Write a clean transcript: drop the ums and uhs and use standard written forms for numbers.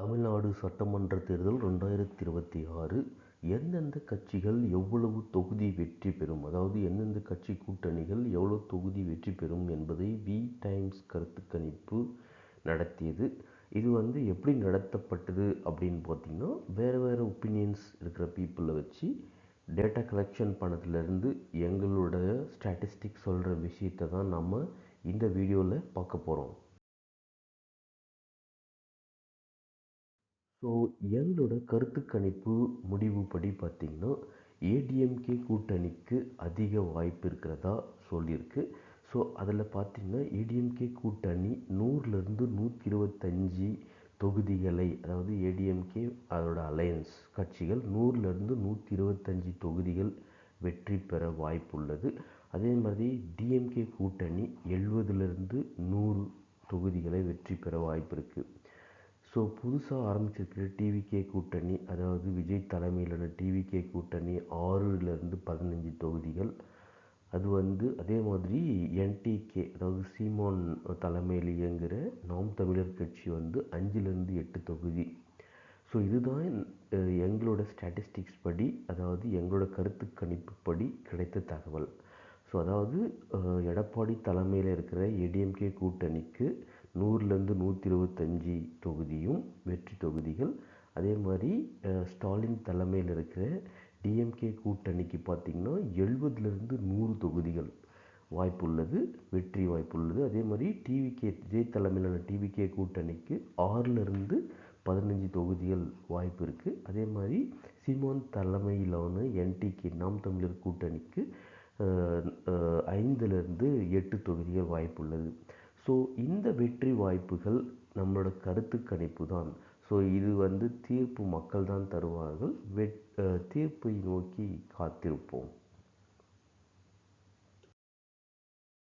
தமிழ்நாடு சட்டமன்ற தேர்தல் 2026 எந்தெந்த கட்சிகள் எவ்வளவு தொகுதி வெற்றி பெறும், அதாவது எந்தெந்த கட்சி கூட்டணிகள் எவ்வளவு தொகுதி வெற்றி பெறும் என்பதை வி டைம்ஸ் கருத்து கணிப்பு நடத்தியது. இது எப்படி நடத்தப்பட்டது அப்படின்னு பார்த்தீங்கன்னா, வேறு ஒப்பீனியன்ஸ் இருக்கிற பீப்புளை வச்சு டேட்டா கலெக்ஷன் பண்ணதுலேருந்து எங்களோட ஸ்டாட்டிஸ்டிக்ஸ் சொல்கிற விஷயத்தை தான் நம்ம இந்த வீடியோவில் பார்க்க போகிறோம். ஸோ எங்களோட கருத்து கணிப்பு முடிவுப்படி பார்த்திங்கன்னா, ஏடிஎம்கே கூட்டணிக்கு அதிக வாய்ப்பு இருக்கிறதா சொல்லியிருக்கு. ஸோ அதில் பார்த்திங்கன்னா, ஏடிஎம்கே கூட்டணி 100லேருந்து 125 தொகுதிகளை, அதாவது ஏடிஎம்கே அதோட அலையன்ஸ் கட்சிகள் 100லேருந்து 125 தொகுதிகள் வெற்றி பெற வாய்ப்புள்ளது. அதே மாதிரி டிஎம்கே கூட்டணி 70லேருந்து 100 தொகுதிகளை வெற்றி பெற வாய்ப்பு இருக்குது. ஸோ புதுசாக ஆரம்பிச்சிருக்கிற டிவிகே கூட்டணி, அதாவது விஜய் தலைமையிலான டிவிகே கூட்டணி 6லேருந்து 15 தொகுதிகள். அது அதே மாதிரி என்டிகே, அதாவது சீமான் தலைமையில் இயங்குகிற நாம் தமிழர் கட்சி 5லேருந்து 8 தொகுதி. ஸோ இதுதான் எங்களோட ஸ்டாட்டிஸ்டிக்ஸ் படி, அதாவது எங்களோட கருத்து கணிப்பு படி கிடைத்த தகவல். ஸோ அதாவது எடப்பாடி தலைமையில் இருக்கிற ஏடிஎம்கே கூட்டணிக்கு 100லேருந்து 125 தொகுதியும் வெற்றி தொகுதிகள். அதே மாதிரி ஸ்டாலின் தலைமையில் இருக்கிற டிஎம்கே கூட்டணிக்கு பார்த்திங்கன்னா 70லேருந்து 100 தொகுதிகள் வாய்ப்புள்ளது, வெற்றி வாய்ப்புள்ளது. அதே மாதிரி விஜய் தலைமையிலான டிவிகே கூட்டணிக்கு 6லேருந்து 15 தொகுதிகள் வாய்ப்பு இருக்குது. அதே மாதிரி சீமான் தலைமையிலான என்டிகே நாம் தமிழர் கூட்டணிக்கு 5லேருந்து 8 தொகுதிகள் வாய்ப்புள்ளது. ஸோ இந்த வெற்றி வாய்ப்புகள் நம்மளோட கருத்து கணிப்பு தான். ஸோ இது தீர்ப்பு மக்கள் தான் தருவார்கள். தீர்ப்பை நோக்கி காத்திருப்போம்.